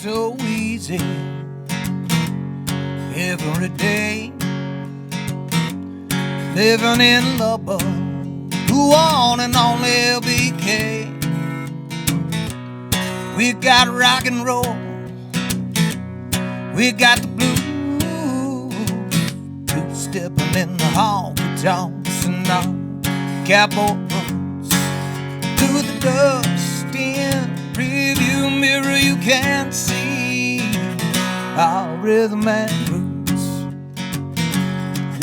so easy every day. Living in Lubbock, who on and only LBK. We got rock and roll, we got the blues, two-stepping in the honky-tonks and our cowboy boots. Through the dust in review mirror you can see our rhythm and roots.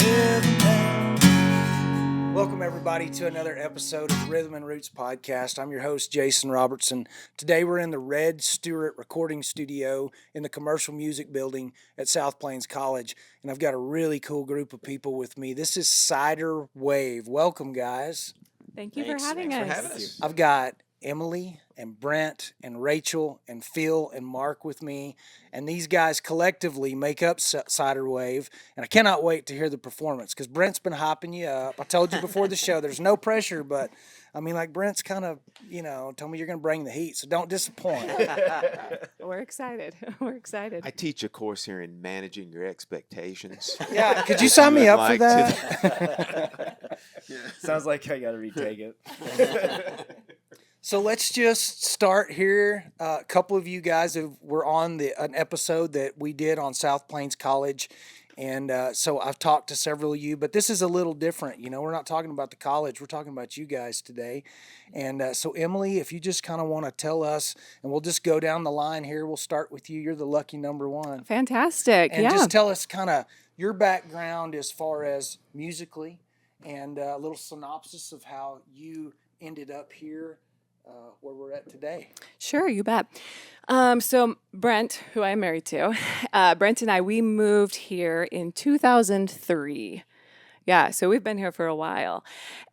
Rhythm and Welcome, everybody, to another episode of the Rhythm and Roots podcast. I'm your host, Jason Robertson. Today, we're in the Red Stewart Recording Studio in the Commercial Music Building at South Plains College, and I've got a really cool group of people with me. This is Cider Wave. Welcome, guys. Thanks for having us. I've got Emily and Brent and Rachel and Phil and Mark with me, and these guys collectively make up Cider Wave, and I cannot wait to hear the performance because Brent's been hyping you up. I told you before the show there's no pressure, but I mean, like, Brent's kind of, told me you're going to bring the heat, so don't disappoint. We're excited. We're excited. I teach a course here in managing your expectations. Yeah, could you sign me up for that? Sounds like I got to retake it. So let's just start here. A couple of you guys were on an episode that we did on South Plains College, and so I've talked to several of you, but this is a little different. We're not talking about the college. We're talking about you guys today. And so, Emily, if you just kind of want to tell us, and we'll just go down the line here. We'll start with you. You're the lucky number one. Fantastic. And just tell us kind of your background as far as musically, and a little synopsis of how you ended up here where we're at today. Sure, you bet. So Brent, who I'm married to, Brent and I, we moved here in 2003. Yeah, so we've been here for a while.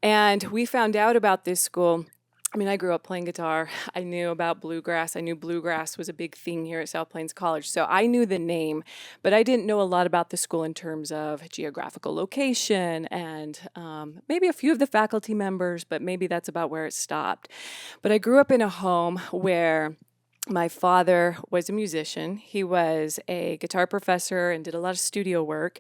And we found out about this school. I mean, I grew up playing guitar. I knew about bluegrass. I knew bluegrass was a big thing here at South Plains College. So I knew the name, but I didn't know a lot about the school in terms of geographical location and maybe a few of the faculty members, but maybe that's about where it stopped. But I grew up in a home where my father was a musician. He was a guitar professor and did a lot of studio work.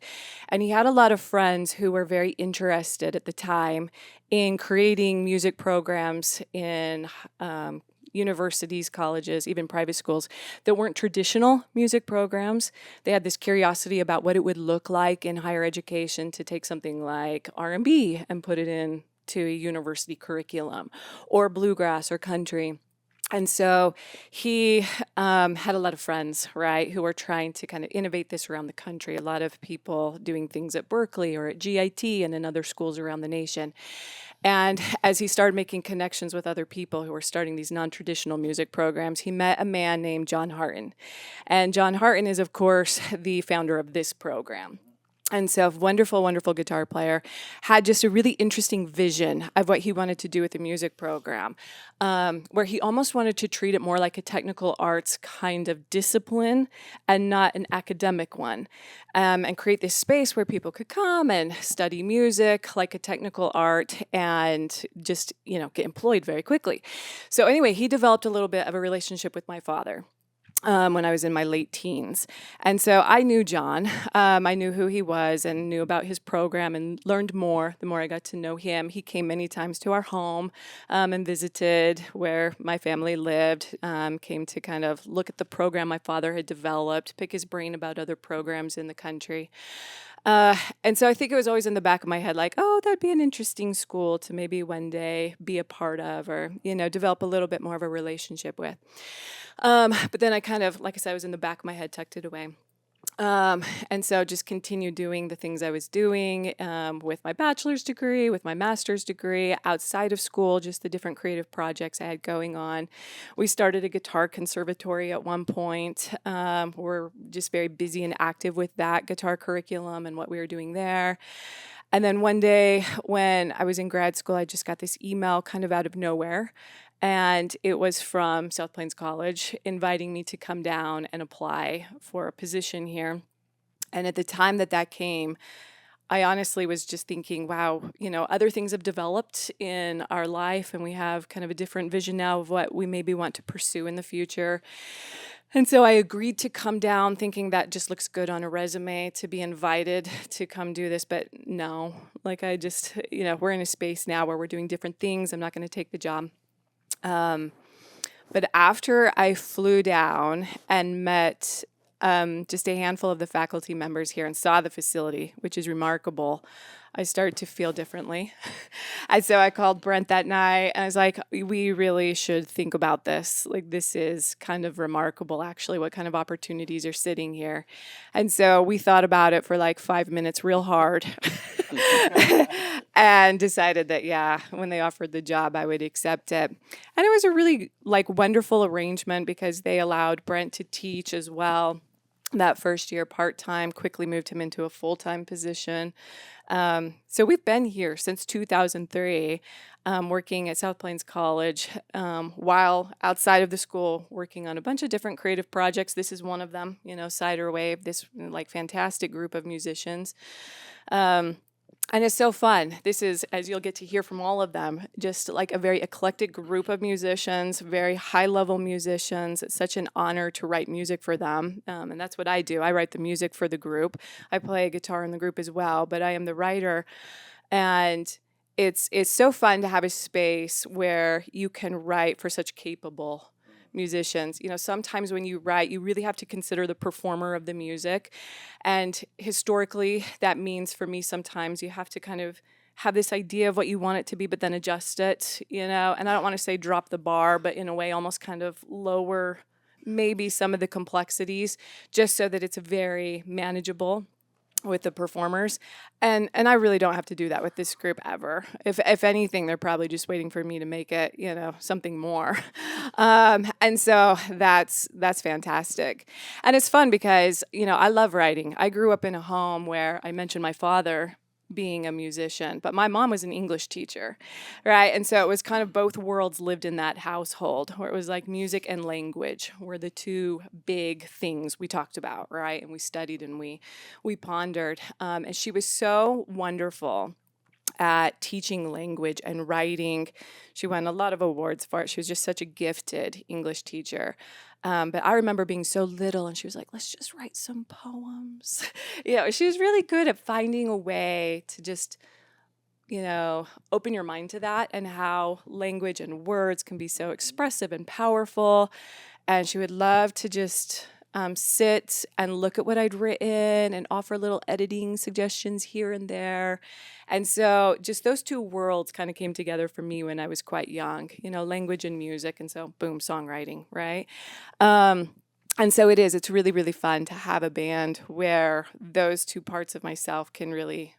And he had a lot of friends who were very interested at the time in creating music programs in universities, colleges, even private schools that weren't traditional music programs. They had this curiosity about what it would look like in higher education to take something like R&B and put it into a university curriculum, or bluegrass or country. And so he had a lot of friends, right, who were trying to kind of innovate this around the country. A lot of people doing things at Berkeley or at GIT and in other schools around the nation. And as he started making connections with other people who were starting these non-traditional music programs, he met a man named John Harton. And John Harton is, of course, the founder of this program. And so, wonderful, wonderful guitar player, had just a really interesting vision of what he wanted to do with the music program, where he almost wanted to treat it more like a technical arts kind of discipline and not an academic one, and create this space where people could come and study music like a technical art and just, get employed very quickly. So anyway, he developed a little bit of a relationship with my father. When I was in my late teens. And so I knew John. I knew who he was and knew about his program and learned more the more I got to know him. He came many times to our home and visited where my family lived, came to kind of look at the program my father had developed, pick his brain about other programs in the country. And so I think it was always in the back of my head, like, oh, that'd be an interesting school to maybe one day be a part of or, develop a little bit more of a relationship with. But then I kind of, like I said, I was in the back of my head, tucked it away. And so just continued doing the things I was doing with my bachelor's degree, with my master's degree, outside of school, just the different creative projects I had going on. We started a guitar conservatory at one point. We're just very busy and active with that guitar curriculum and what we were doing there. And then one day when I was in grad school, I just got this email kind of out of nowhere. And it was from South Plains College inviting me to come down and apply for a position here. And at the time that came, I honestly was just thinking, wow, other things have developed in our life and we have kind of a different vision now of what we maybe want to pursue in the future. And so I agreed to come down thinking that just looks good on a resume to be invited to come do this. But no, like I just, we're in a space now where we're doing different things. I'm not going to take the job. But after I flew down and met just a handful of the faculty members here and saw the facility, which is remarkable, I started to feel differently. And so I called Brent that night and I was like, we really should think about this. Like, this is kind of remarkable, actually, what kind of opportunities are sitting here. And so we thought about it for like 5 minutes real hard and decided that, yeah, when they offered the job, I would accept it. And it was a really like wonderful arrangement because they allowed Brent to teach as well. That first year part-time, quickly moved him into a full-time position. So we've been here since 2003, working at South Plains College, while outside of the school, working on a bunch of different creative projects. This is one of them, Cider Wave, this like fantastic group of musicians. And it's so fun. This is, as you'll get to hear from all of them, just like a very eclectic group of musicians, very high-level musicians. It's such an honor to write music for them, and that's what I do. I write the music for the group. I play guitar in the group as well, but I am the writer. And it's so fun to have a space where you can write for such capable musicians. Sometimes when you write, you really have to consider the performer of the music. And historically, that means for me, sometimes you have to kind of have this idea of what you want it to be, but then adjust it, and I don't want to say drop the bar, but in a way almost kind of lower maybe some of the complexities just so that it's very manageable with the performers. And I really don't have to do that with this group ever. If anything, they're probably just waiting for me to make it, something more. And so that's fantastic. And it's fun because, I love writing. I grew up in a home where I mentioned my father being a musician, but my mom was an English teacher, right? And so it was kind of both worlds lived in that household where it was like music and language were the two big things we talked about, right? And we studied and we pondered. And she was so wonderful at teaching language and writing. She won a lot of awards for it. She was just such a gifted English teacher. But I remember being so little and she was like, let's just write some poems. She was really good at finding a way to just, open your mind to that and how language and words can be so expressive and powerful. And she would love to just sit and look at what I'd written and offer little editing suggestions here and there. And so just those two worlds kind of came together for me when I was quite young, language and music. And so boom, songwriting, right? And so it's really, really fun to have a band where those two parts of myself can really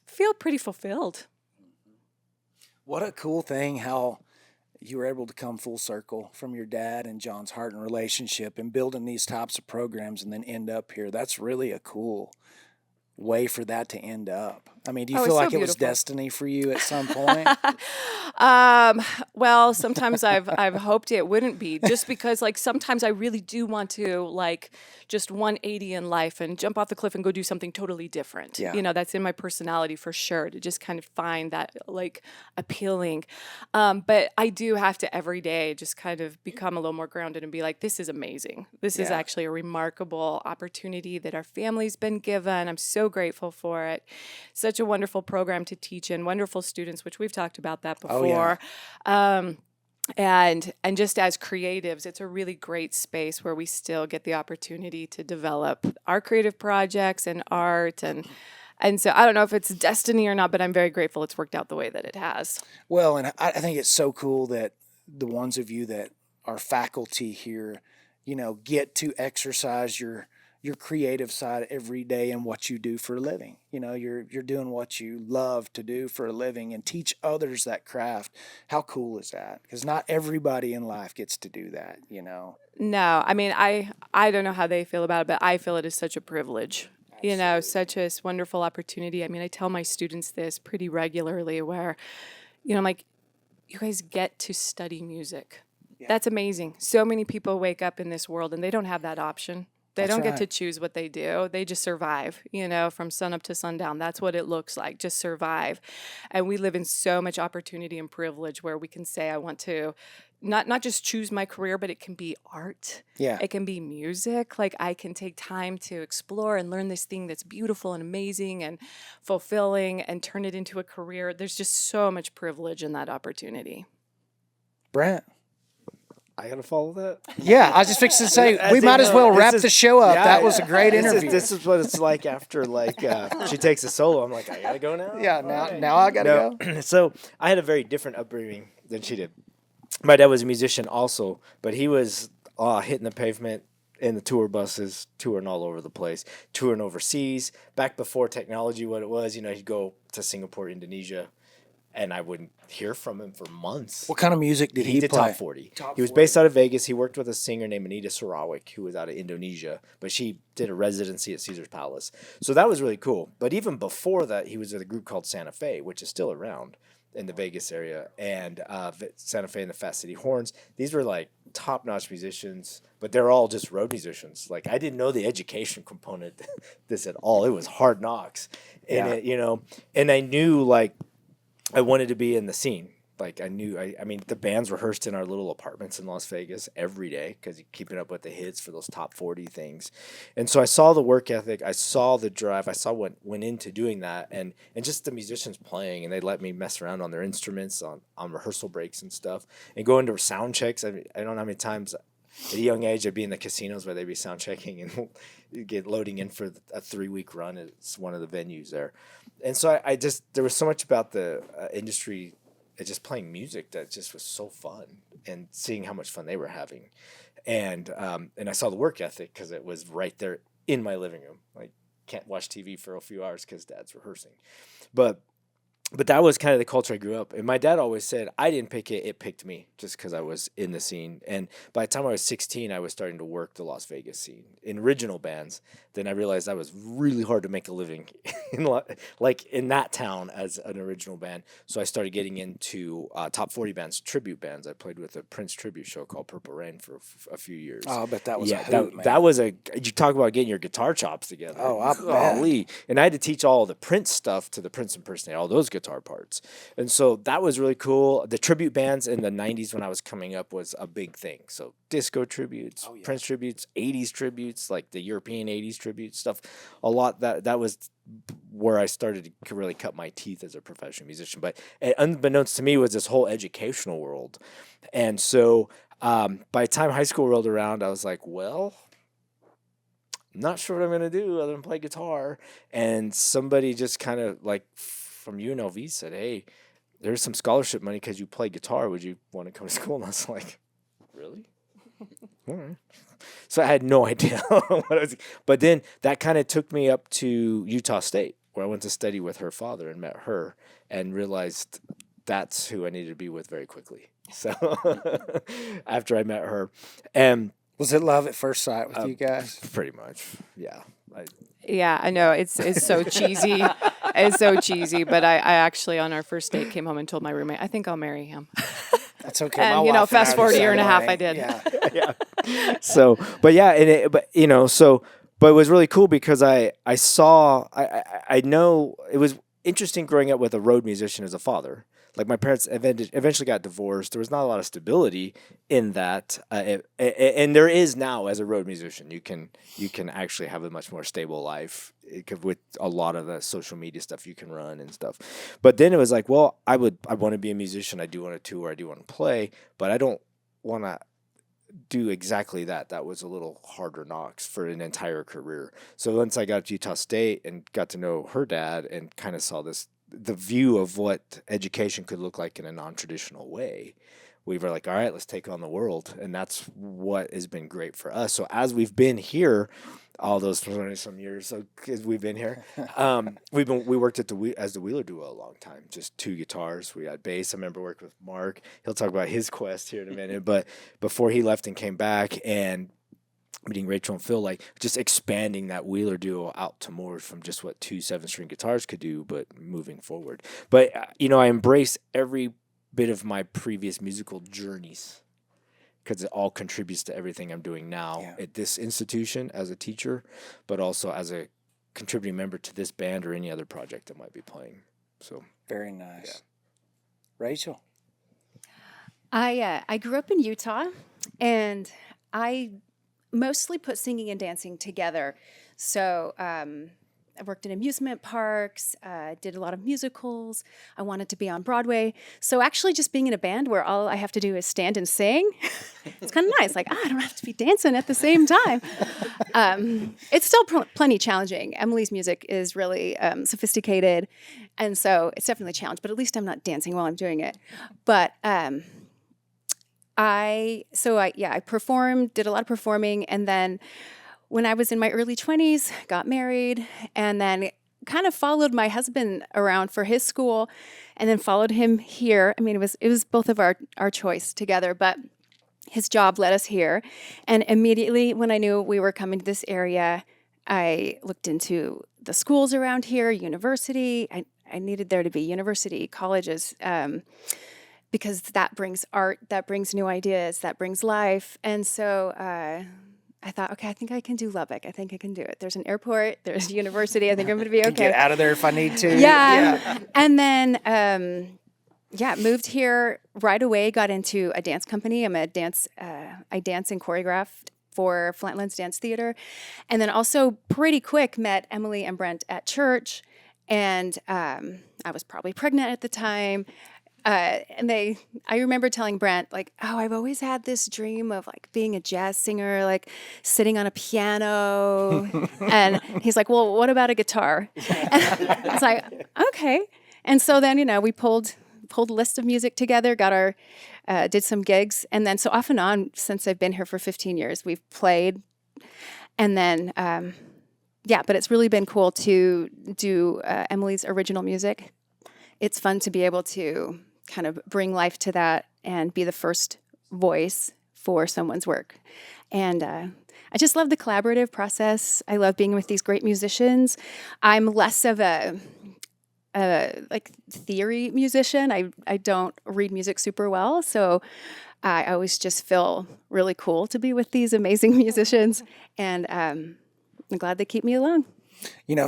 feel pretty fulfilled. What a cool thing how you were able to come full circle from your dad and John's Harton relationship and building these types of programs and then end up here. That's really a cool way for that to end up. I mean, do you feel like it was destiny for you at some point? Well, sometimes I've hoped it wouldn't be, just because like sometimes I really do want to like just 180 in life and jump off the cliff and go do something totally different. Yeah. That's in my personality for sure, to just kind of find that like appealing. But I do have to every day just kind of become a little more grounded and be like, this is amazing. This is actually a remarkable opportunity that our family's been given. I'm so grateful for it. Such a wonderful program to teach in, wonderful students, which we've talked about that before. And just as creatives, it's a really great space where we still get the opportunity to develop our creative projects and art. And so I don't know if it's destiny or not, but I'm very grateful it's worked out the way that it has. Well, and I think it's so cool that the ones of you that are faculty here, get to exercise your creative side every day and what you do for a living. You're doing what you love to do for a living and teach others that craft. How cool is that? Because not everybody in life gets to do that, No, I mean, I don't know how they feel about it, but I feel it is such a privilege. Absolutely. Such a wonderful opportunity. I mean, I tell my students this pretty regularly where, I'm like, you guys get to study music. Yeah. That's amazing. So many people wake up in this world and they don't have that option. They don't get to choose what they do. They just survive, from sun up to sundown. That's what it looks like, just survive. And we live in so much opportunity and privilege where we can say, I want to not just choose my career, but it can be art. Yeah. It can be music. Like I can take time to explore and learn this thing that's beautiful and amazing and fulfilling and turn it into a career. There's just so much privilege in that opportunity. Brent. I gotta follow that. Yeah, I was just fixing to say As we in, might as no, well this wrap is- the show up. yeah, That was a great interview. This is what it's like after she takes a solo. I'm like, I gotta go now. Yeah, All now I gotta go. So I had a very different upbringing than she did. My dad was a musician also, but he was hitting the pavement in the tour buses, touring all over the place, touring overseas. Back before technology, what it was, he'd go to Singapore, Indonesia, and I wouldn't hear from him for months. What kind of music did he did play? top 40. He was based out of Vegas. He worked with a singer named Anita Sarawik, who was out of Indonesia, but she did a residency at Caesar's Palace. So that was really cool. But even before that, he was with a group called Santa Fe, which is still around in the Vegas area, and Santa Fe and the Fast City Horns. These were like top-notch musicians, but they're all just road musicians. Like I didn't know the education component this at all. It was hard knocks, and and I knew like I wanted to be in the scene. Like I mean, the bands rehearsed in our little apartments in Las Vegas every day because you're keeping up with the hits for those top 40 things. And so I saw the work ethic, I saw the drive, I saw what went into doing that, and just the musicians playing, and they let me mess around on their instruments on rehearsal breaks and stuff, and go into sound checks. I don't know how many times at a young age I'd be in the casinos where they'd be sound checking and you get loading in for a 3-week run. It's one of the venues there. And so I just, there was so much about the industry, just playing music that just was so fun, and seeing how much fun they were having. And I saw the work ethic because it was right there in my living room. Like, can't watch TV for a few hours because dad's rehearsing. But that was kind of the culture I grew up. And my dad always said, I didn't pick it, it picked me, just because I was in the scene. And by the time I was 16, I was starting to work the Las Vegas scene in original bands. Then I realized that was really hard to make a living in that town as an original band. So I started getting into top 40 bands, tribute bands. I played with a Prince tribute show called Purple Rain for a few years. Oh, I bet that was yeah, a hoot, man. that was you talk about getting your guitar chops together. Oh, I bet. Golly. And I had to teach all the Prince stuff to the Prince impersonator, all those guitar parts. And so that was really cool. The tribute bands in the 90s when I was coming up was a big thing. So disco tributes, Prince tributes, 80s tributes, like the European 80s tribute stuff. A lot that was where I started to really cut my teeth as a professional musician. But unbeknownst to me was this whole educational world. And so by the time high school rolled around, I was like, well, not sure what I'm going to do other than play guitar. And somebody just kind of like from UNLV said, hey, there's some scholarship money because you play guitar. Would you want to come to school? And I was like, really? All right. So I had no idea what I was, but then that kind of took me up to Utah State, where I went to study with her father and met her and realized that's who I needed to be with very quickly. So after I met her, and was it love at first sight with you guys? pretty much, yeah. Yeah, I know it's so cheesy. It's so cheesy, but I actually on our first date came home and told my roommate, I think I'll marry him. That's okay. And My wife fast I forward a year and a half, decided, I did. Yeah. Yeah. So, but yeah, but it was really cool because I know it was interesting growing up with a road musician as a father. Like my parents eventually got divorced. There was not a lot of stability in that, and there is now as a road musician. You can actually have a much more stable life with a lot of the social media stuff you can run and stuff. But then it was like, well, I want to be a musician. I do want to tour. I do want to play, but I don't want to do exactly that. That was a little harder knocks for an entire career. So once I got to Utah State and got to know her dad and kind of saw the view of what education could look like in a non-traditional way, we were like, all right, let's take on the world. And that's what has been great for us. So as we've been here, all those 20 some years, so we've been here, we worked as the Wheeler Duo a long time, just 2 guitars. We had bass. I remember working with Mark. He'll talk about his quest here in a minute, but before he left and came back and meeting Rachel and Phil, like just expanding that Wheeler Duo out to more from just what 2 7-string guitars could do, but moving forward. But, I embrace every bit of my previous musical journeys because it all contributes to everything I'm doing now at this institution as a teacher, but also as a contributing member to this band or any other project I might be playing. So Very nice. Yeah. Rachel? I grew up in Utah, and I mostly put singing and dancing together. So I worked in amusement parks, did a lot of musicals. I wanted to be on Broadway. So actually, just being in a band where all I have to do is stand and sing, it's kind of nice. Like, I don't have to be dancing at the same time. It's still plenty challenging. Emily's music is really sophisticated, and so it's definitely a challenge. But at least I'm not dancing while I'm doing it. But I performed, did a lot of performing, and then when I was in my early 20s, got married, and then kind of followed my husband around for his school, and then followed him here. I mean, it was both of our choice together, but his job led us here. And immediately when I knew we were coming to this area, I looked into the schools around here, university. I needed there to be university, colleges, because that brings art, that brings new ideas, that brings life. And so I thought, okay, I think I can do Lubbock. I think I can do it. There's an airport, there's a university. I think I'm going to be okay. Get out of there if I need to. Yeah. And then, moved here right away, got into a dance company. I dance and choreographed for Flatlands Dance Theater. And then also pretty quick met Emily and Brent at church. And I was probably pregnant at the time. I remember telling Brent, like, oh, I've always had this dream of like being a jazz singer, like sitting on a piano. And he's like, well, what about a guitar? And I was like, okay. And so then, we pulled a list of music together, did some gigs. And then so off and on, since I've been here for 15 years, we've played. And then, but it's really been cool to do Emily's original music. It's fun to be able to kind of bring life to that and be the first voice for someone's work. And I just love the collaborative process. I love being with these great musicians. I'm less of a theory musician. I don't read music super well, so I always just feel really cool to be with these amazing musicians, and I'm glad they keep me along.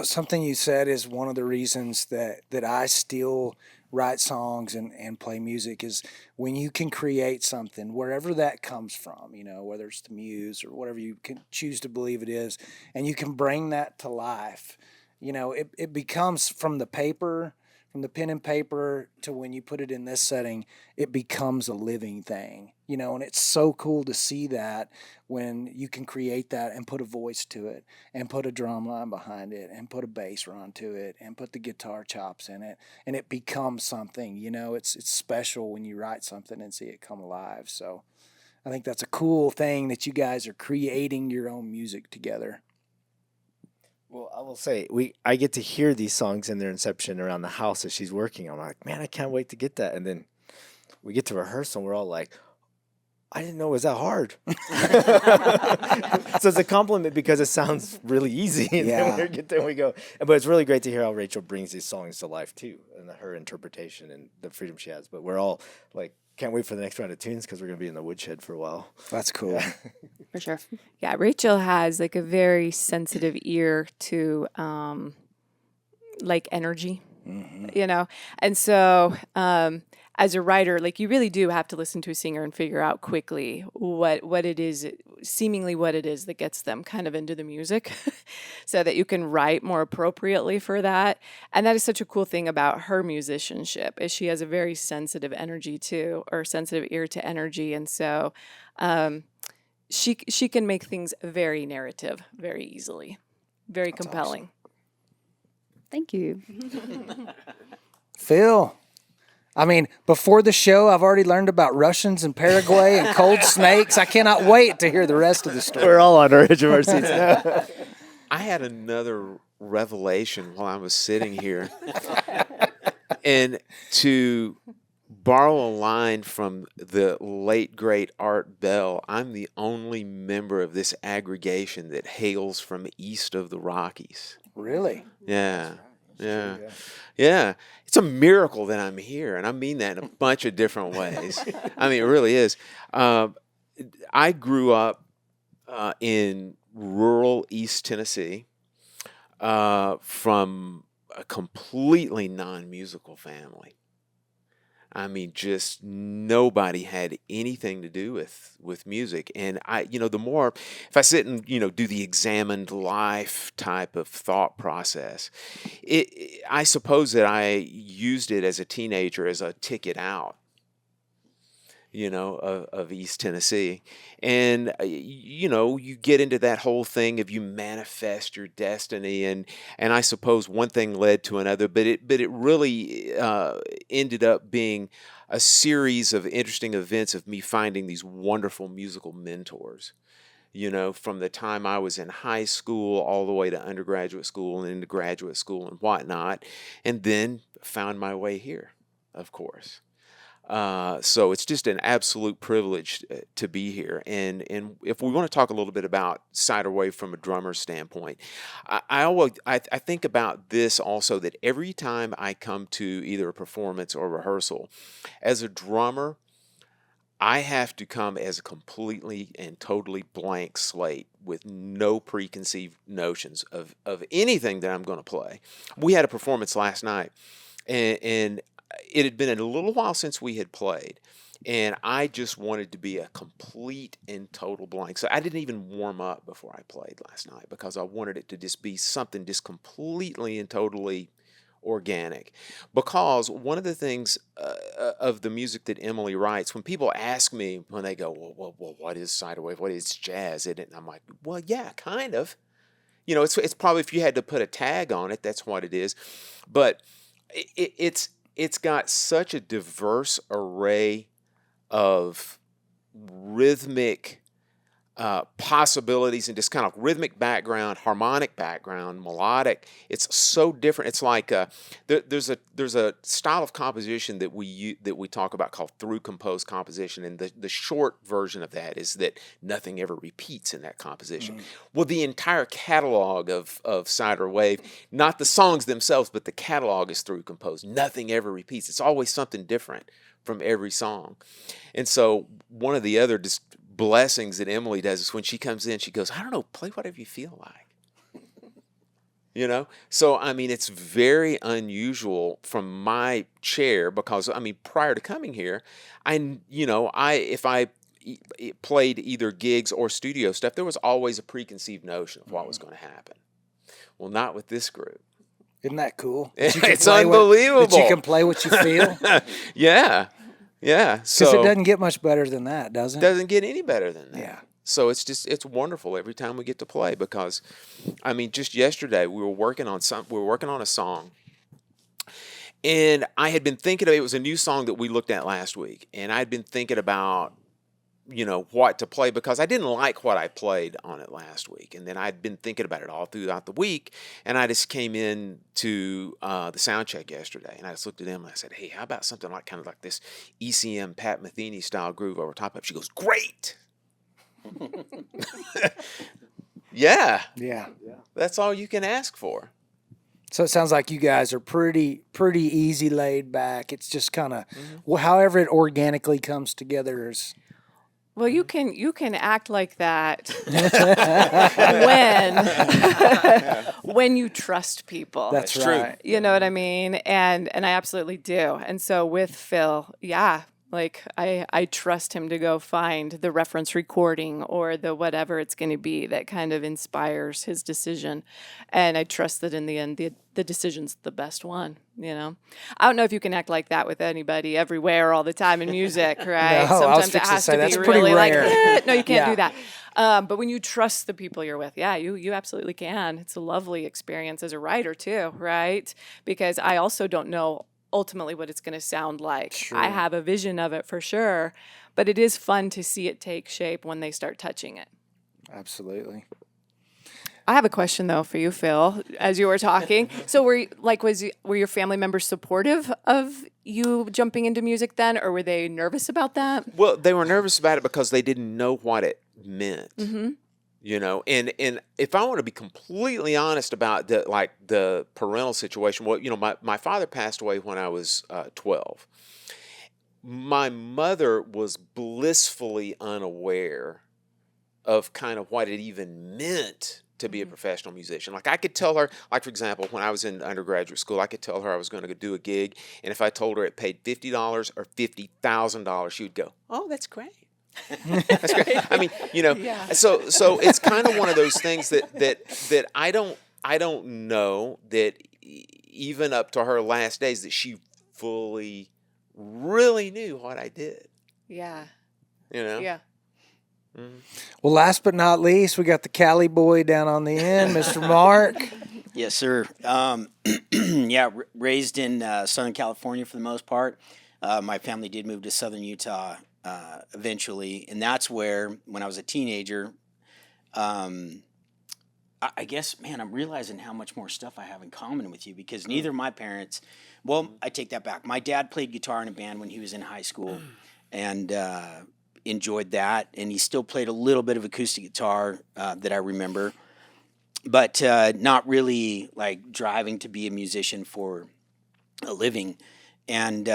Something you said is one of the reasons that I still write songs and play music is when you can create something, wherever that comes from, whether it's the muse or whatever you can choose to believe it is, and you can bring that to life. It becomes from the pen and paper to when you put it in this setting, it becomes a living thing, and it's so cool to see that when you can create that and put a voice to it and put a drum line behind it and put a bass run to it and put the guitar chops in it, and it becomes something. It's special when you write something and see it come alive. So I think that's a cool thing that you guys are creating your own music together. Well, I will say, I get to hear these songs in their inception around the house as she's working. I'm like, man, I can't wait to get that. And then we get to rehearsal, and we're all like, I didn't know it was that hard. So it's a compliment because it sounds really easy. And then we get there and we go. But it's really great to hear how Rachel brings these songs to life, too, and her interpretation and the freedom she has. But we're all like, can't wait for the next round of tunes because we're going to be in the woodshed for a while. That's cool. Yeah. For sure. Yeah, Rachel has like a very sensitive ear to like energy, and so as a writer, like you really do have to listen to a singer and figure out quickly what it is, seemingly what it is that gets them kind of into the music so that you can write more appropriately for that. And that is such a cool thing about her musicianship is she has a very sensitive energy too, or sensitive ear to energy. And so she can make things very narrative, very easily, very That's compelling. Awesome. Thank you. Phil. Before the show, I've already learned about Russians and Paraguay and cold snakes. I cannot wait to hear the rest of the story. We're all on our edge of our seats now. I had another revelation while I was sitting here. And to borrow a line from the late, great Art Bell, I'm the only member of this aggregation that hails from east of the Rockies. Really? Yeah. Yeah. Yeah. It's a miracle that I'm here, and I mean that in a bunch of different ways. It really is. I grew up in rural East Tennessee from a completely non-musical family. I mean, just nobody had anything to do with music. And the more, if I sit and, do the examined life type of thought process, I suppose that I used it as a teenager as a ticket out, of East Tennessee. And, you get into that whole thing of you manifest your destiny. And I suppose one thing led to another, but it really ended up being a series of interesting events of me finding these wonderful musical mentors. From the time I was in high school all the way to undergraduate school and into graduate school and whatnot, and then found my way here, of course. So it's just an absolute privilege to be here. And if we want to talk a little bit about Cider Wave from a drummer's standpoint, I think about this also, that every time I come to either a performance or rehearsal, as a drummer, I have to come as a completely and totally blank slate with no preconceived notions of anything that I'm going to play. We had a performance last night, and it had been a little while since we had played, and I just wanted to be a complete and total blank. So I didn't even warm up before I played last night because I wanted it to just be something just completely and totally organic. Because one of the things of the music that Emily writes, when people ask me, when they go, well, what is Cider Wave? What is jazz? And I'm like, well, yeah, kind of. It's probably, if you had to put a tag on it, that's what it is. But it's got such a diverse array of rhythmic possibilities and just kind of rhythmic background, harmonic background, melodic. It's so different. It's like there's a style of composition that we talk about called through composed composition, and the short version of that is that nothing ever repeats in that composition. Well, the entire catalog of Cider Wave, not the songs themselves, but the catalog is through composed. Nothing ever repeats. It's always something different from every song. And so one of the other just blessings that Emily does is when she comes in, she goes, I don't know, play whatever you feel like. So I mean, it's very unusual from my chair, because I mean, prior to coming here, if I played either gigs or studio stuff, there was always a preconceived notion of what was going to happen. Well, not with this group. Isn't that cool? It's unbelievable that you can play what you feel. Yeah. Because So it doesn't get much better than that, does it? Doesn't get any better than that. Yeah. So it's wonderful every time we get to play, because I mean, just yesterday we were working on a song, and I had been thinking of it. Was a new song that we looked at last week, and I'd been thinking about what to play, because I didn't like what I played on it last week, and then I'd been thinking about it all throughout the week, and I just came in to the sound check yesterday, and I just looked at him and I said, hey, how about something like kind of like this ECM Pat Metheny style groove over top of it? She goes, great. Yeah, that's all you can ask for. So it sounds like you guys are pretty easy, laid back. It's just kind of however it organically comes together is. Well, you can act like that when you trust people. That's true. right. You know what I mean? And I absolutely do. And so with Phil, yeah, like I trust him to go find the reference recording or the whatever it's going to be that kind of inspires his decision. And I trust that in the end, the decision's the best one, I don't know if you can act like that with anybody everywhere all the time in music, right? No, I was Sometimes it fixing to has say, to that's be pretty really like, rare. no, you can't Yeah. do that. But when you trust the people you're with, yeah, you absolutely can. It's a lovely experience as a writer too, right? Because I also don't know ultimately what it's going to sound like. Sure. I have a vision of it for sure, but it is fun to see it take shape when they start touching it. Absolutely. I have a question though for you, Phil, as you were talking. So were your family members supportive of you jumping into music then, or were they nervous about that? Well, they were nervous about it because they didn't know what it meant. Mm-hmm. And if I want to be completely honest about the parental situation, well, my father passed away when I was 12. My mother was blissfully unaware of kind of what it even meant to be a professional musician. Like I could tell her, like for example, when I was in undergraduate school, I could tell her I was going to do a gig, and if I told her it paid $50 or $50,000, she would go, "Oh, that's great." That's great. I mean, so it's kind of one of those things that I don't know that even up to her last days that she fully really knew what I did. Yeah. You know? Yeah. Well, last but not least, we got the Cali boy down on the end, Mr. Mark. Yes, sir. Raised in Southern California for the most part. My family did move to Southern Utah eventually, and that's where, when I was a teenager, I guess, man, I'm realizing how much more stuff I have in common with you, because neither of my parents, well, I take that back. My dad played guitar in a band when he was in high school, and enjoyed that, and he still played a little bit of acoustic guitar that I remember, but not really like driving to be a musician for a living. And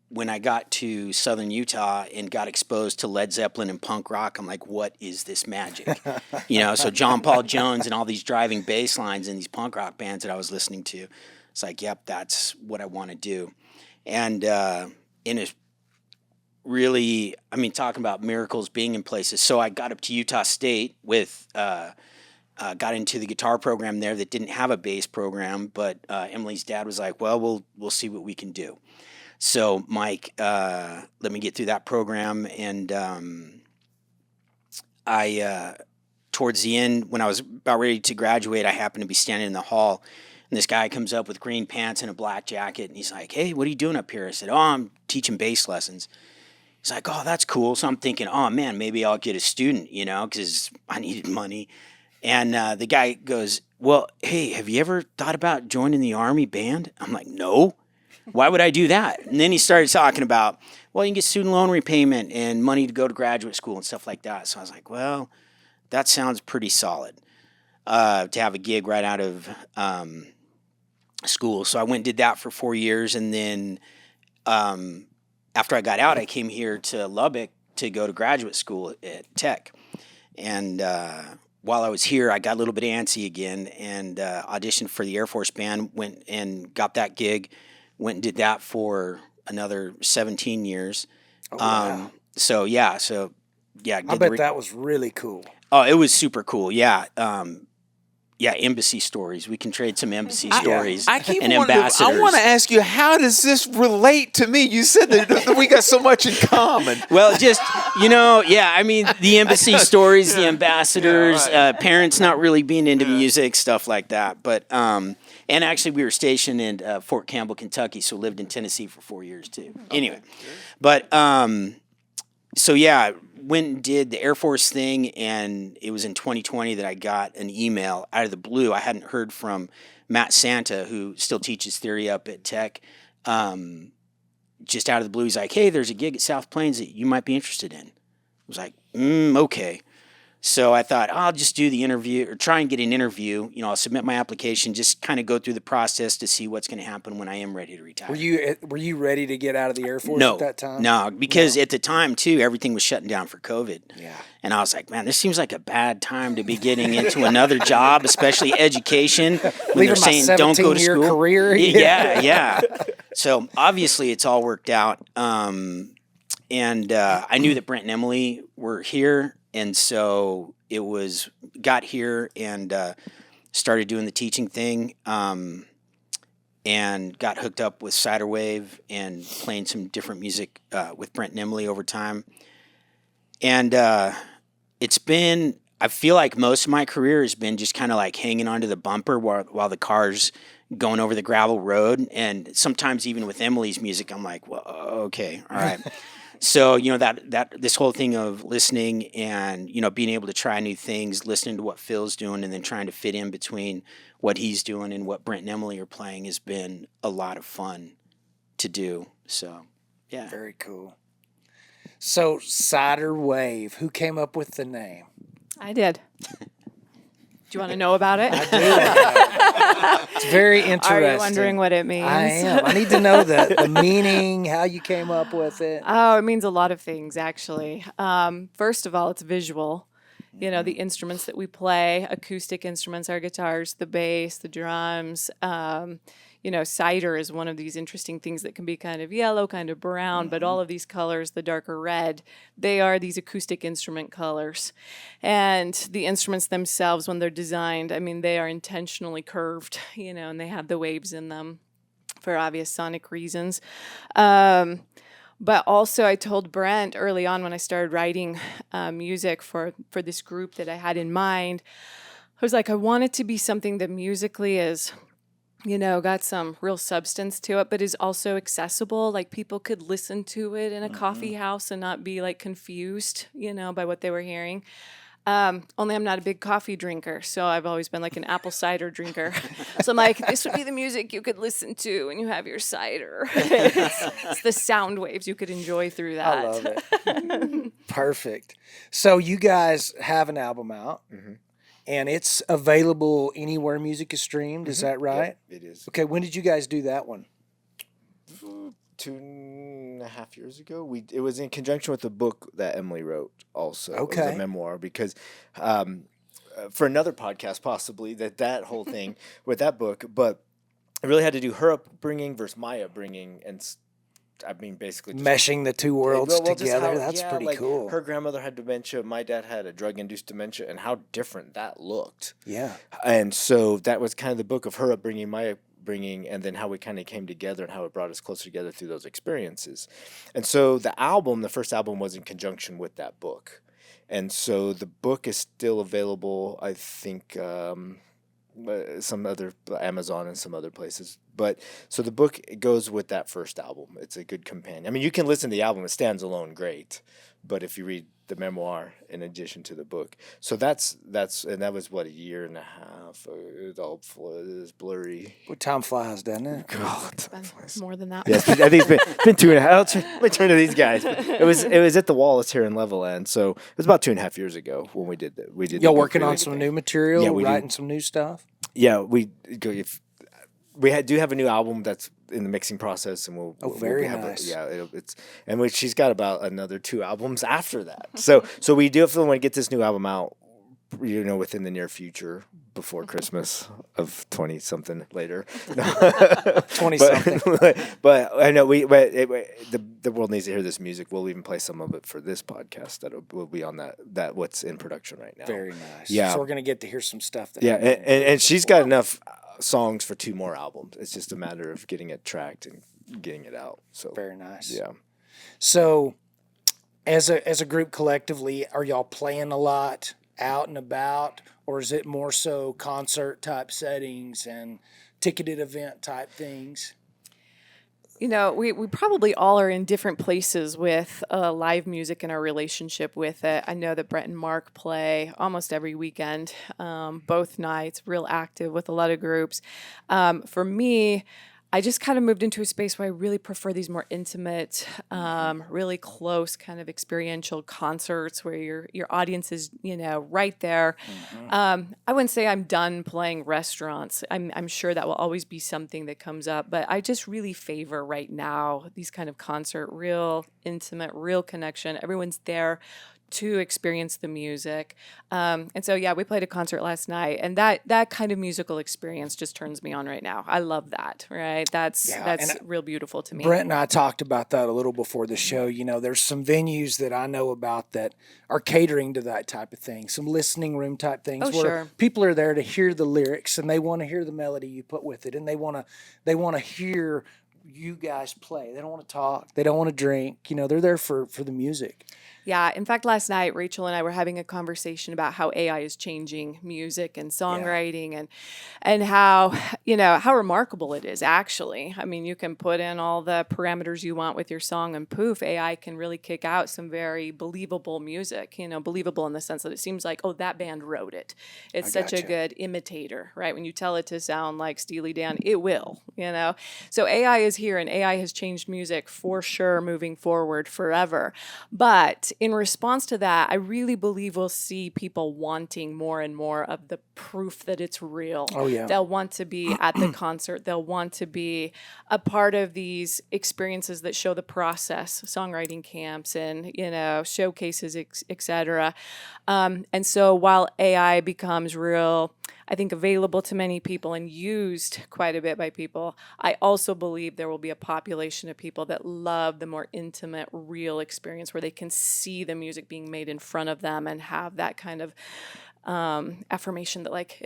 when I got to Southern Utah and got exposed to Led Zeppelin and punk rock, I'm like, what is this magic? So John Paul Jones and all these driving bass lines in these punk rock bands that I was listening to. It's like, yep, that's what I want to do. And in a really, talking about miracles being in places. So I got up to Utah State with, got into the guitar program there that didn't have a bass program, but Emily's dad was like, well, we'll see what we can do. So Mike let me get through that program, and I towards the end, when I was about ready to graduate, I happened to be standing in the hall, and this guy comes up with green pants and a black jacket, and he's like, "Hey, what are you doing up here?" I said, "Oh, I'm teaching bass lessons." He's like, "Oh, that's cool." So I'm thinking, "Oh man, maybe I'll get a student, because I needed money." And the guy goes, "Well, hey, have you ever thought about joining the Army band?" I'm like, "No. Why would I do that?" And then he started talking about, well, you can get student loan repayment and money to go to graduate school and stuff like that. So I was like, well, that sounds pretty solid to have a gig right out of school. So I went and did that for 4 years. And then after I got out, I came here to Lubbock to go to graduate school at Tech. And while I was here, I got a little bit antsy again and auditioned for the Air Force Band, went and got that gig. Went and did that for another 17 years. Oh, wow. I bet that was really cool. Oh, it was super cool. Yeah. Embassy stories. We can trade some embassy stories. I keep and wanting ambassadors. I want to ask you, how does this relate to me? You said that we got so much in common. Well, just, the embassy stories, the ambassadors, parents not really being into music, stuff like that. But, and actually we were stationed in Fort Campbell, Kentucky, so lived in Tennessee for 4 years too. Okay. Anyway, but, went and did the Air Force thing, and it was in 2020 that I got an email out of the blue. I hadn't heard from Matt Santa, who still teaches theory up at Tech. Just out of the blue, he's like, "Hey, there's a gig at South Plains that you might be interested in." I was like, okay. So I thought, I'll just do the interview or try and get an interview. I'll submit my application, just kind of go through the process to see what's going to happen when I am ready to retire. Were you ready to get out of the Air Force at that time? No, because at the time, too, everything was shutting down for COVID. Yeah. And I was like, man, this seems like a bad time to be getting into another job, especially education, when they're saying don't go to school. Career. Yeah. So obviously it's all worked out. And I knew that Brent and Emily were here. And so got here and started doing the teaching thing and got hooked up with Cider Wave and playing some different music with Brent and Emily over time. And I feel like most of my career has been just kind of like hanging onto the bumper while the car's going over the gravel road. And sometimes even with Emily's music, I'm like, well, okay, all right. So, that this whole thing of listening and, being able to try new things, listening to what Phil's doing and then trying to fit in between what he's doing and what Brent and Emily are playing has been a lot of fun to do. So, yeah. Very cool. So, Cider Wave, who came up with the name? I did. Do you want to know about it? I do. It's very interesting. Are you wondering what it means? I am. I need to know the meaning, how you came up with it. Oh, it means a lot of things, actually. First of all, it's visual. You know, the instruments that we play, acoustic instruments, our guitars, the bass, the drums. You know, cider is one of these interesting things that can be kind of yellow, kind of brown, but all of these colors, the darker red, they are these acoustic instrument colors. And the instruments themselves, when they're designed, I mean, they are intentionally curved, you know, and they have the waves in them for obvious sonic reasons. But also, I told Brent early on when I started writing music for this group that I had in mind, I was like, I want it to be something that musically is, you know, got some real substance to it, but is also accessible. Like people could listen to it in a coffee house and not be like confused, you know, by what they were hearing. Only I'm not a big coffee drinker, so I've always been like an apple cider drinker. So I'm like, this would be the music you could listen to when you have your cider. It's the sound waves you could enjoy through that. I love it. Perfect. So you guys have an album out, and it's available anywhere music is streamed. Is that right? Yep, it is. Okay. When did you guys do that one? 2.5 years ago. It was in conjunction with the book that Emily wrote. Also, it was Okay. a memoir because for another podcast possibly that whole thing with that book, but it really had to do her upbringing versus my upbringing, and I mean basically just Meshing the two worlds well, just together. how- That's yeah, pretty like, cool. Her grandmother had dementia. My dad had a drug-induced dementia, and how different that looked. Yeah. And so that was kind of the book of her upbringing, my upbringing, and then how we kind of came together and how it brought us closer together through those experiences. And so the first album was in conjunction with that book. And so the book is still available, I think, some other Amazon and some other places. But so the book goes with that first album. It's a good companion. I mean, you can listen to the album; it stands alone, great. But if you read the memoir in addition to the book, so that's and that was what, a year and a half. It was blurry. Well, time flies, doesn't it? God. It's been more than that. Yeah, I think it's been 2.5. Let me turn to these guys. It was at the Wallace here in Levelland, so it was about 2.5 years ago when we did that. Y'all working on some new material, Yeah, we do. writing some new stuff. Yeah, we do have a new album that's in the mixing process, and we'll very have nice. she's got about another 2 albums after that. So we definitely want to get this new album out, you know, within the near future, before Christmas of 20 something later. 20 something. But I know the world needs to hear this music. We'll even play some of it for this podcast that will be on that what's in production right now. Very nice. Yeah. So we're gonna get to hear some stuff. That Yeah, and she's got enough songs for 2 more albums. It's just a matter of getting it tracked and getting it out. So Very nice. yeah. So, as a group collectively, are y'all playing a lot out and about, or is it more so concert type settings and ticketed event type things? You know, we probably all are in different places with live music and our relationship with it. I know that Brett and Mark play almost every weekend, both nights, real active with a lot of groups. For me, I just kind of moved into a space where I really prefer these more intimate, really close kind of experiential concerts where your audience is, you know, right there. I wouldn't say I'm done playing restaurants. I'm sure that will always be something that comes up, but I just really favor right now these kind of concert, real intimate, real connection. Everyone's there to experience the music. And so, yeah, we played a concert last night, and that kind of musical experience just turns me on right now. I love that, right? That's and real beautiful to me. Brent and I talked about that a little before the show. You know, there's some venues that I know about that are catering to that type of thing, some listening room type things Oh, where sure. people are there to hear the lyrics and they want to hear the melody you put with it, and they want to hear you guys play. They don't want to talk. They don't want to drink. You know, they're there for the music. Yeah, in fact, last night, Rachel and I were having a conversation about how AI is changing music and songwriting and how, you know, how remarkable it is, actually. I mean, you can put in all the parameters you want with your song, and poof, AI can really kick out some very believable music, you know, believable in the sense that it seems like, oh, that band wrote it. It's such a gotcha. good imitator, right? When you tell it to sound like Steely Dan, it will, you know? So AI is here, and AI has changed music for sure moving forward forever. But in response to that, I really believe we'll see people wanting more and more of the proof that it's real. Oh, yeah. They'll want to be at the concert. They'll want to be a part of these experiences that show the process, songwriting camps and, showcases, et cetera. And so while AI becomes real, I think available to many people and used quite a bit by people, I also believe there will be a population of people that love the more intimate, real experience where they can see the music being made in front of them and have that kind of affirmation that like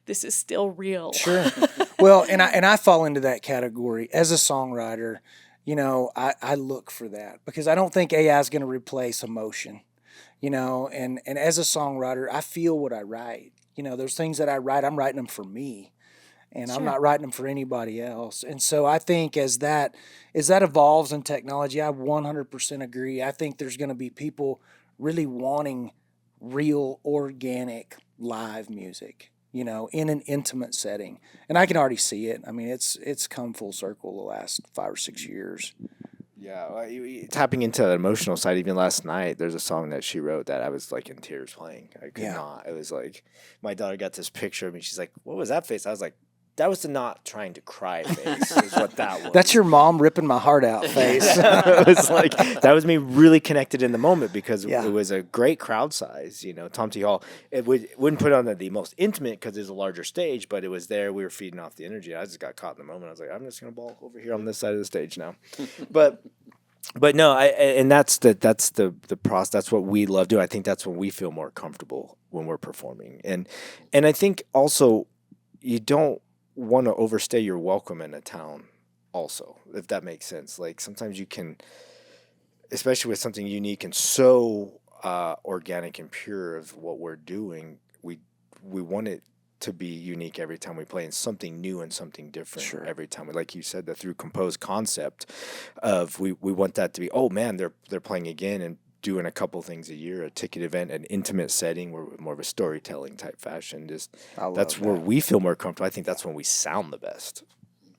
this is still real. Sure. Well, and I fall into that category as a songwriter. I look for that because I don't think AI is going to replace emotion. And as a songwriter, I feel what I write. Those things that I write, I'm writing them for me, and I'm not writing them for anybody else. And so I think as that evolves in technology, I 100% agree. I think there's going to be people really wanting real, organic, live music, in an intimate setting. And I can already see it. I mean, it's come full circle the last 5 or 6 years. Yeah, tapping into that emotional side. Even last night, there's a song that she wrote that I was like in tears playing. I could not. It was like my daughter got this picture of me. She's like, "What was that face?" I was like, "That was the not trying to cry face." Is what that was. That's your mom ripping my heart out face. It was like that was me really connected in the moment because it was a great crowd size. Tom T. Hall. It wouldn't put on the most intimate because it's a larger stage, but it was there. We were feeding off the energy. I just got caught in the moment. I was like, I'm just gonna ball over here on this side of the stage now. But no, and that's the process. That's what we love doing. I think that's when we feel more comfortable when we're performing, and I think also you don't want to overstay your welcome in a town. Also, if that makes sense, like sometimes you can, especially with something unique and so organic and pure of what we're doing, we want it to be unique every time we play and something new and something different every time. Like you said, the through composed concept of we want that to be, oh man, they're playing again and doing a couple things a year, a ticket event, an intimate setting where more of a storytelling type fashion. That's where we feel more comfortable. I think that's when we sound the best.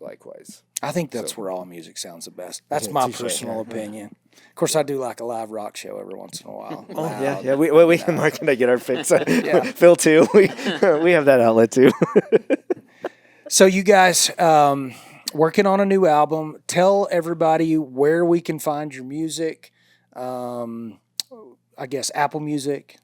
Likewise. I think that's where all music sounds the best. That's my personal opinion. Of course, I do like a live rock show every once in a while. Yeah. We Mark and I get our fix. Phil too. We have that outlet too. So you guys working on a new album. Tell everybody where we can find your music. I guess Apple Music.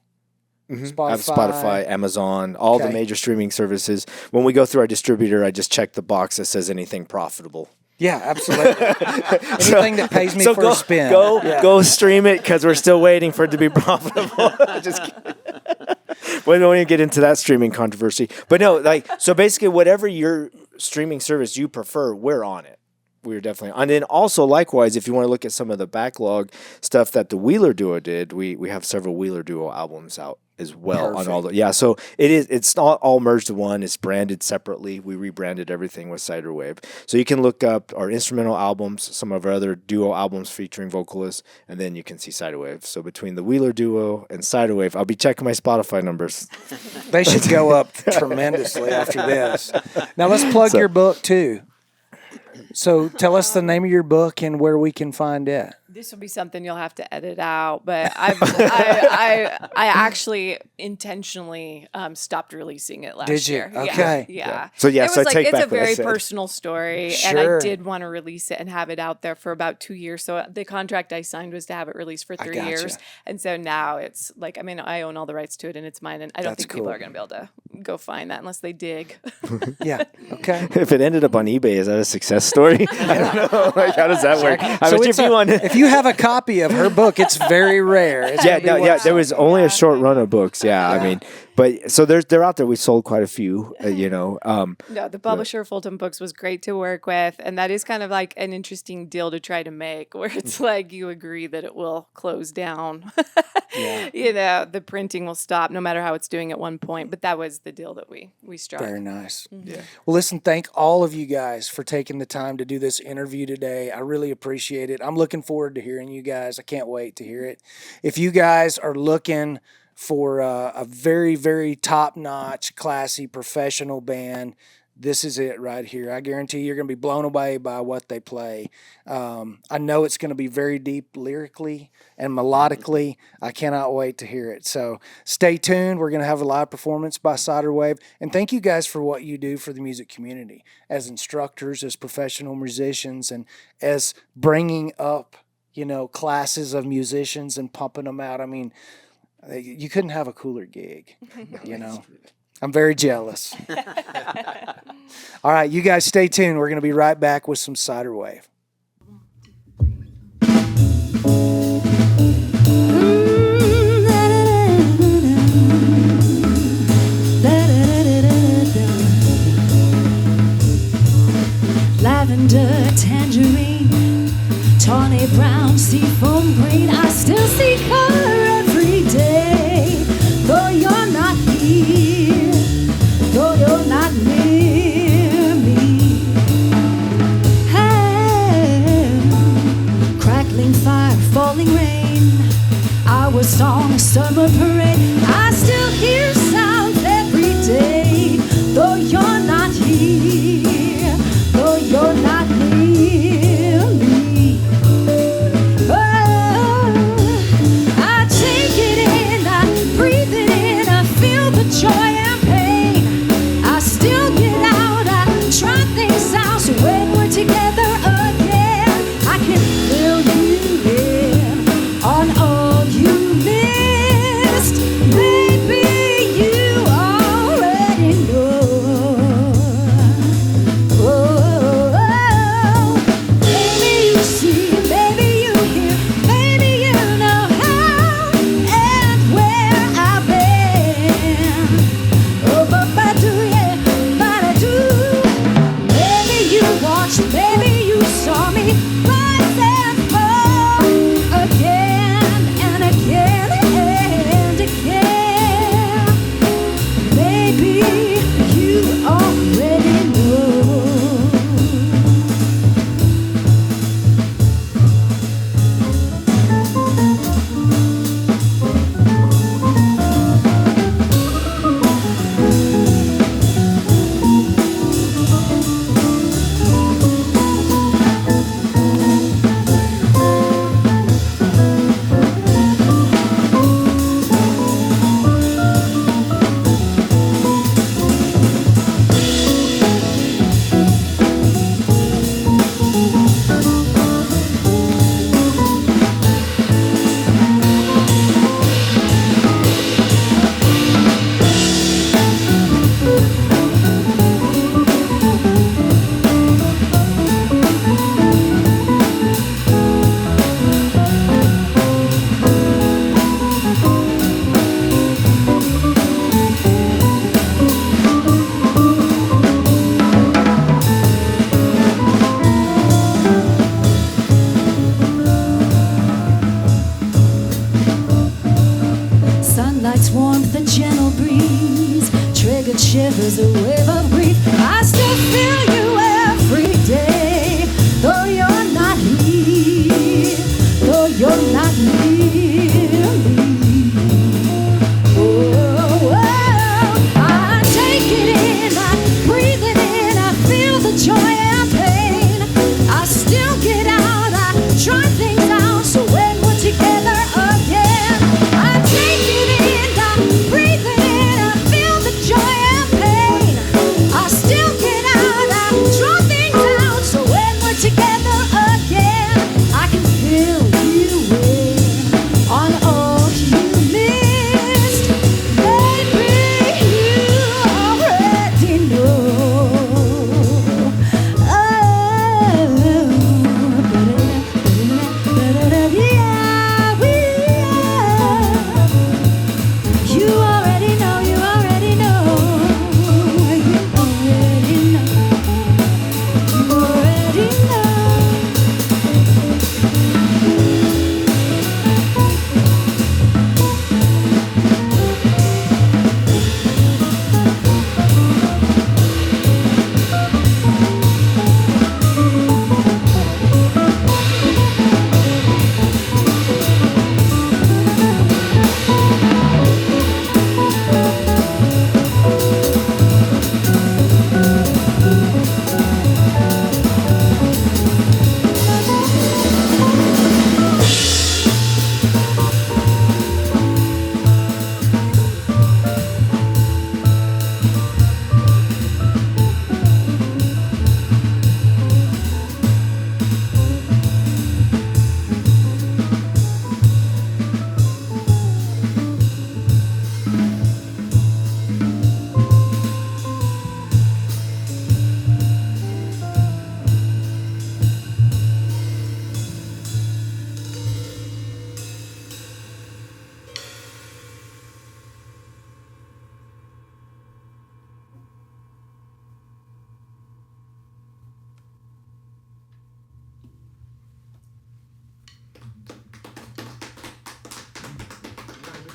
Spotify, Amazon, all the major streaming services. When we go through our distributor, I just check the box that says anything profitable. Yeah, absolutely. Anything that pays me for a spin. Go stream it because we're still waiting for it to be profitable. Just kidding. We don't even get into that streaming controversy. But no, so basically whatever your streaming service you prefer, we're on it. We're definitely on. And then also likewise, if you want to look at some of the backlog stuff that the Wheeler Duo did, we have several Wheeler Duo albums out as well. Perfect. On all the so it's not all merged to one. It's branded separately. We rebranded everything with Cider Wave. So you can look up our instrumental albums, some of our other duo albums featuring vocalists, and then you can see Cider Wave. So between the Wheeler Duo and Cider Wave, I'll be checking my Spotify numbers. They should go up tremendously after this. Now let's plug your book too. So tell us the name of your book and where we can find it. This will be something you'll have to edit out, but I actually intentionally stopped releasing it last Did you? year. Okay. Yeah. So it was I like take it's back a what I very said. personal story, and Sure. I did want to release it and have it out there for about 2 years. So the contract I signed was to have it released for 3 years, and so now it's like I own all the rights to it and it's mine, and I don't think people are going to be able to go find that unless they dig. Yeah. Okay. If it ended up on eBay, is that a success story? I don't know. How does that work? If you have a copy of her book, it's very rare. It's gonna be worth there was something. only a short run of books. I mean, but so they're out there. We sold quite a few. No, the publisher Fulton Books was great to work with, and that is kind of like an interesting deal to try to make, where it's like you agree that it will close down. The printing will stop no matter how it's doing at one point. But that was the deal that we struck. Very nice. Yeah. Well, listen, thank all of you guys for taking the time to do this interview today. I really appreciate it. I'm looking forward to hearing you guys. I can't wait to hear it. If you guys are looking for a very, very top-notch, classy, professional band this is it right here. I guarantee you're going to be blown away by what they play. I know it's going to be very deep lyrically and melodically. I cannot wait to hear it. So stay tuned. We're going to have a live performance by Cider Wave. And thank you guys for what you do for the music community as instructors, as professional musicians, and as bringing up, classes of musicians and pumping them out. I mean, you couldn't have a cooler gig, I'm very jealous. All right, you guys stay tuned. We're going to be right back with some Cider Wave. Lavender, tangerine, tawny brown, seafoam green. I still see color every day. Though you're not here, though you're not near me. Hey, crackling fire, falling rain. I was on a summer parade. I still hear sounds every day. Though you're not here, though you're not near me. Oh, I take it in, I breathe it in, I feel the joy and pain. I still get out, I try things out. So when we're together again, I can fill you in on all you missed. Maybe you already know. Maybe you see, maybe you hear, maybe you know how and where I've been. Oh, but do, yeah, but I do. Maybe you watched, maybe you saw me rise and fall again and again and again. Maybe you already know. Sunlight's warmth, the gentle breeze, triggered shivers, a wave of grief. I still feel you every day, though you're not here, though you're not near me. Oh, I take it in, I breathe it in, I feel the joy and pain. I still get out, I try things out. So when we're together again, I take it in, I breathe it in, I feel the joy and pain. I still get out, I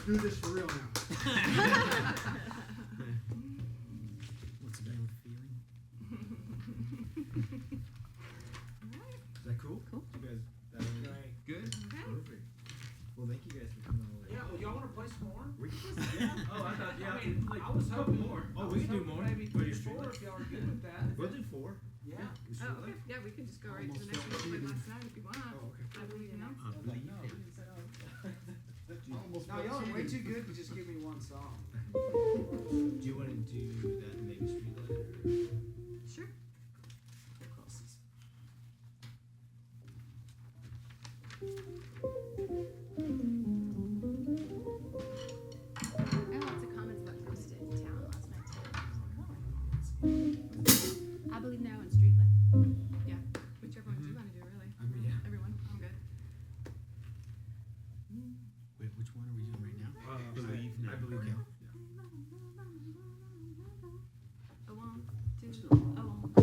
do this for real now. What's the name of the feeling? Is that cool? Cool. You guys, good? Perfect. Well, thank you guys for coming over. Yeah, well, y'all want to play some more? We can play some, yeah. Oh, I thought, yeah. I mean, like, I was hoping more. Oh, we can do more. Maybe Put 3 your or 4 if y'all are good with that. We'll do 4. Yeah. Oh, okay. Yeah, we can just go right to the next one like last night if you want. Oh, okay. I believe in them. Almost No, y'all are way too good to just give me one song. Do you want to do that maybe street letter? Sure. I had lots of comments about Roasted Town last night too. I believe now in Street Light. Yeah. Whichever one you want to do, really. I mean, yeah. Everyone. I'm good. Wait, which one are we doing right now? Believe now. I believe now. A 1, 2, a 1, 2,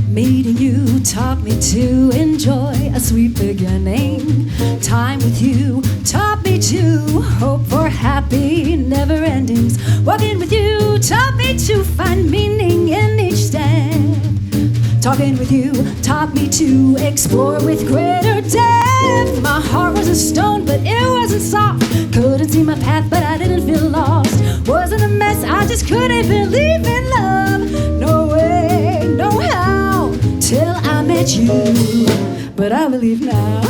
3. Meeting you taught me to enjoy a sweet beginning. Time with you taught me to hope for happy never endings. Walking with you taught me to find meaning in each step. Talking with you taught me to explore with greater depth. My heart was a stone, but it wasn't soft. Couldn't see my path, but I didn't feel lost. Wasn't a mess, I just couldn't believe in love. No way, no how, till I met you. But I believe now.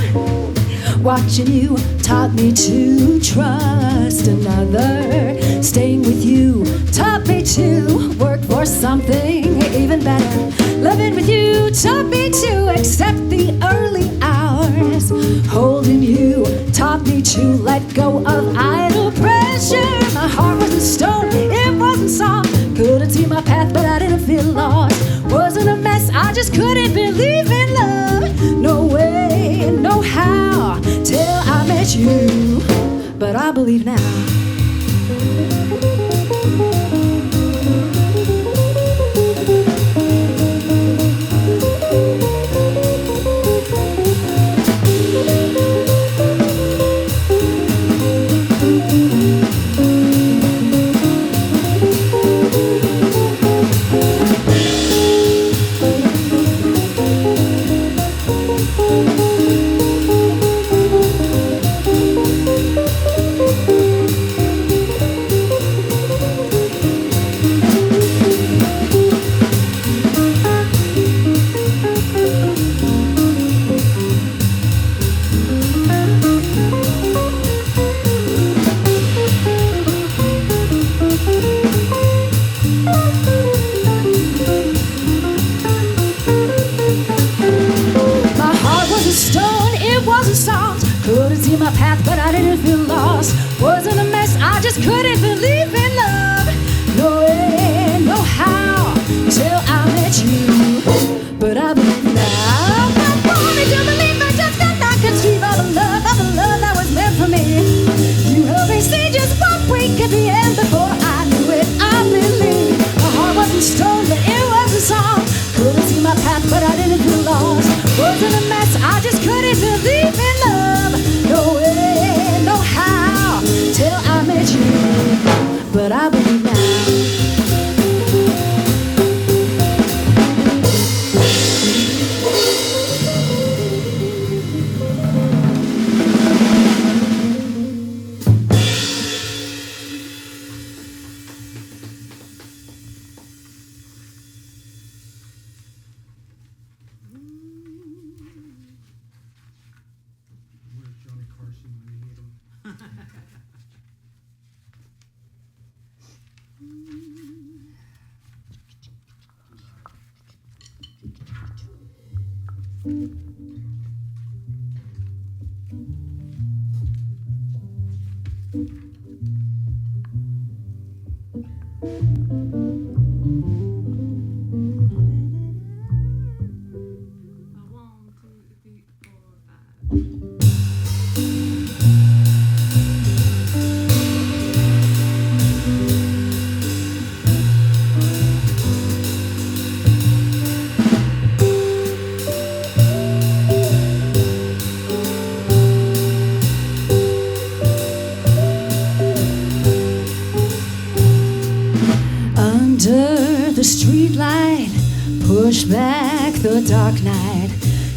Watching you taught me to trust another. Staying with you taught me to work for something even better. Loving with you taught me to accept the early hours. Holding you taught me to let go of idle pressure. My heart was a stone, it wasn't soft. Couldn't see my path, but I didn't feel lost. Wasn't a mess, I just couldn't believe in love. No way, no how, till I met you. But I believe now. Couldn't see my path, but I didn't feel lost. Wasn't a mess, I just couldn't believe in love. No way, no how, till I met you. But I believe now. I wanted to believe, but just that I could dream of a love that was meant for me. You helped me see just what we could be, and before I knew it, I believed. My heart wasn't stone, but it was a song. Couldn't see my path, but I didn't feel lost. Wasn't a mess, I just couldn't believe in love. No way, no how, till I met you. But I believe now. Where's Johnny Carson when you need him? A 1, 2, 3, 4, 5. street light, push back the dark night,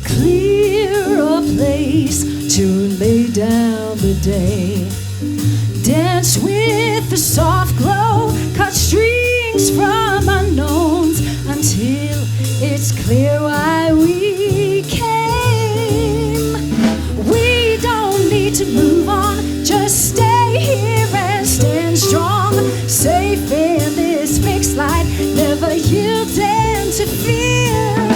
clear a place to lay down the day. Dance with the soft glow, cut strings from unknowns until it's clear why we came. We don't need to move on, just stay here and stand strong. Safe in this mixed light, never yielding to fear.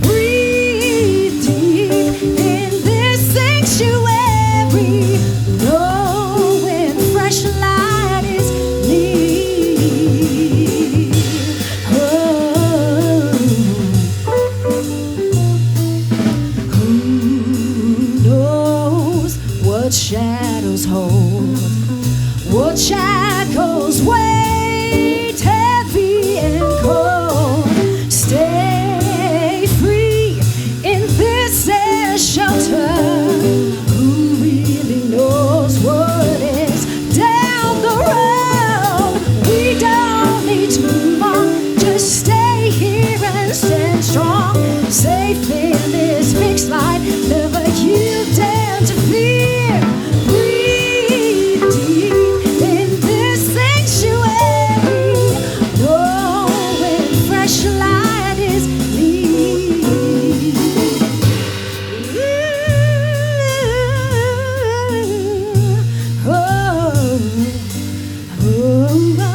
Breathe deep in this sanctuary, knowing fresh light is near. Oh. Who knows what shadows hold? What shackles weight heavy and cold? Stay free in this air shelter. Who really knows what is down the road? We don't need to move on, just stay here and stand strong. Safe in this mixed light, never yielding to fear. Breathe deep in this sanctuary, knowing fresh light is near. Oh, oh, oh.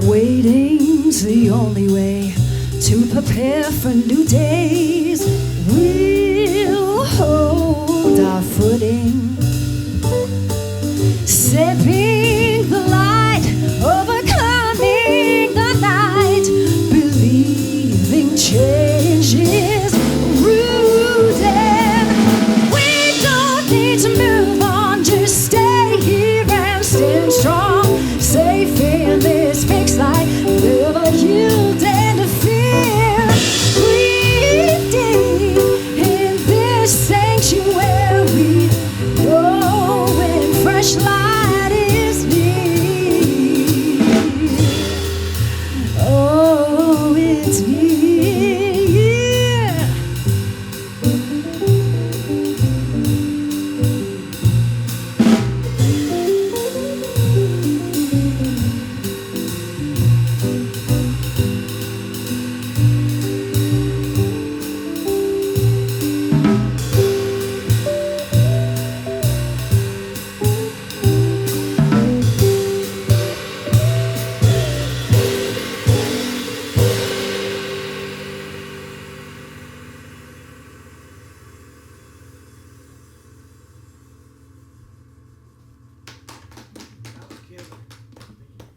Waiting's the only way to prepare for new days. We'll hold our footing, sipping the light, overcoming the night, believing change is rooted. We don't need to move on, just stay here and stand strong. Safe in this mixed light, never yielding to fear. Breathe deep in this sanctuary, knowing fresh light is near. Oh, it's near.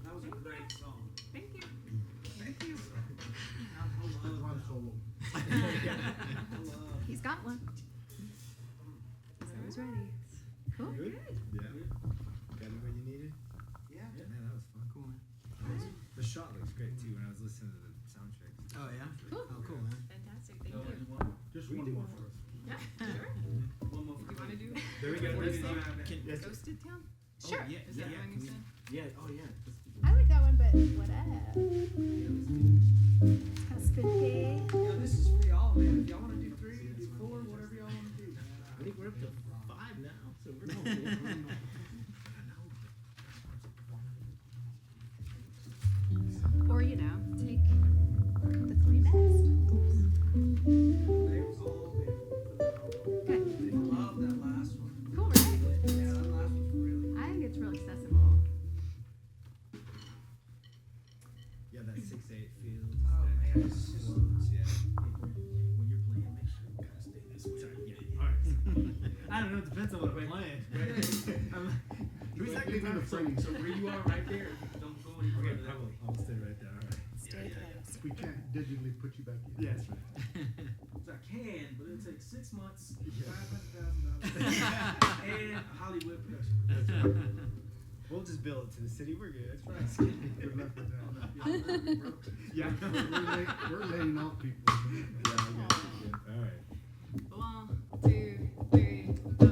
That was a great song. Thank you. Thank you. One solo. He's got one. So he's ready. Cool. Good? Yeah. Got it where you needed? Yeah. Man, that was fun. Cool, man. The shot looks great too when I was listening to the soundtrack. Oh, yeah? Cool. Oh, cool, man. Fantastic. Thank you. Just one more for us. Yeah, sure. One more You want to do There we go. Ghosted Town? Sure. Yeah, Is that the one you said? Yeah, oh yeah. I like that one, but whatever. It's kind of spooky. Yeah, this is for y'all, man. If y'all want to do 3, do 4, whatever y'all want to do. I think we're up to 5 now, so we're Or, take the 3 best. that 6-8 field. Oh man, it's just yeah. When you're playing, make sure you gotta stay this way. Yeah. All right. I don't know. It depends on what I'm playing. Who's that guitar? So where you are right there. Don't go anywhere. Okay, I'll stay right there. All right. Stay close. We can't digitally put you back in. Yeah, that's right. So I can, but it'll take 6 months, $500,000, and Hollywood production. That's right. We'll just bill it to the city. We're good. That's right. Good luck with that. Yeah. We're laying off people. Yeah, I got you. All right. 1, 2, 3, go.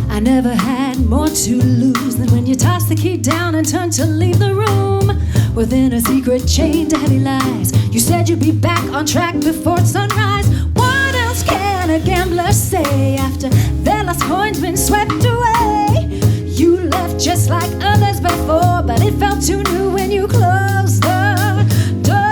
I never had more to lose than when you tossed the key down and turned to leave the room. Within a secret chain to heavy lies, you said you'd be back on track before sunrise. What else can a gambler say after their last coin's been swept away? You left just like others before, but it felt too new when you closed the door.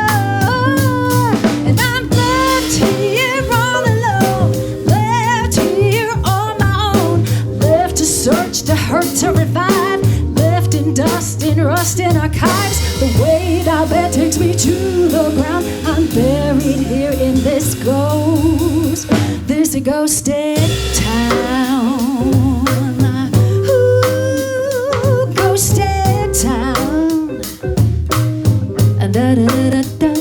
And I'm left here all alone, left here on my own, left to search, to hurt, to revive, left in dust, in rust, in archives. The weight I bear takes me to the ground. I'm buried here in this ghosted town. Ooh, ghosted town. Da-da-da-da-da.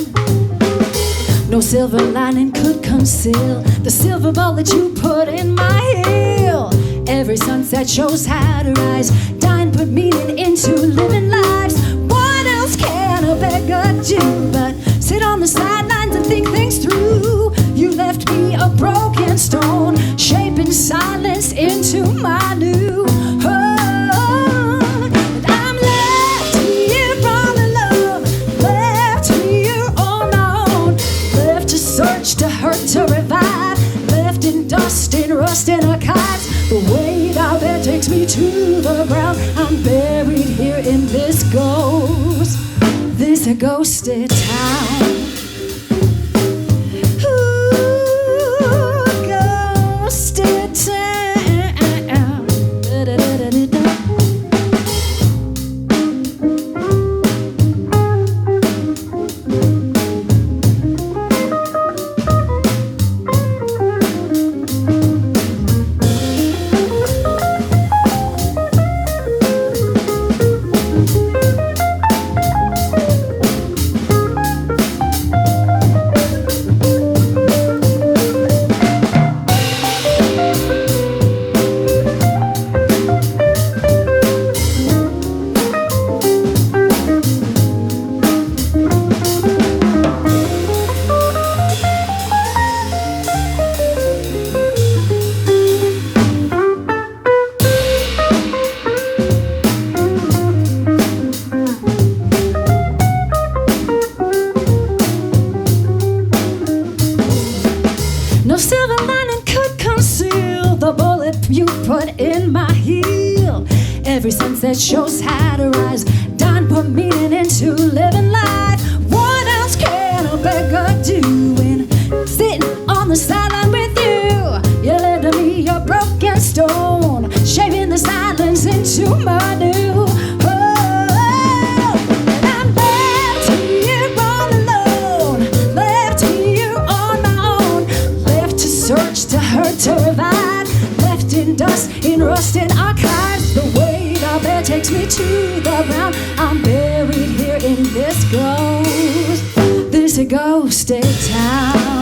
No silver lining could conceal the silver bullet you put in my heel. Every sunset shows how to rise. Dying put meaning into living lives. What else can a beggar do but sit on the sidelines and think things through? You left me a broken stone, shaping silence into my new home. And I'm left here all alone, left here on my own, left to search, to hurt, to revive, left in dust, in rust, in archives. The weight I bear takes me to the ground. I'm buried here in this ghosted town. Ooh, ghosted town. Da-da-da-da-da. No silver lining could conceal the bullet you put in my heel. Every sunset shows how to rise. Dawn put meaning into living life. What else can a beggar do when sitting on the sideline with you? You left me a broken stone, shaping the silence into my new home. And I'm left here all alone, left here on my own, left to search, to hurt, to revive, left in dust, in rust, in archives. The weight I bear takes me to the ground. I'm buried here in this ghosted town.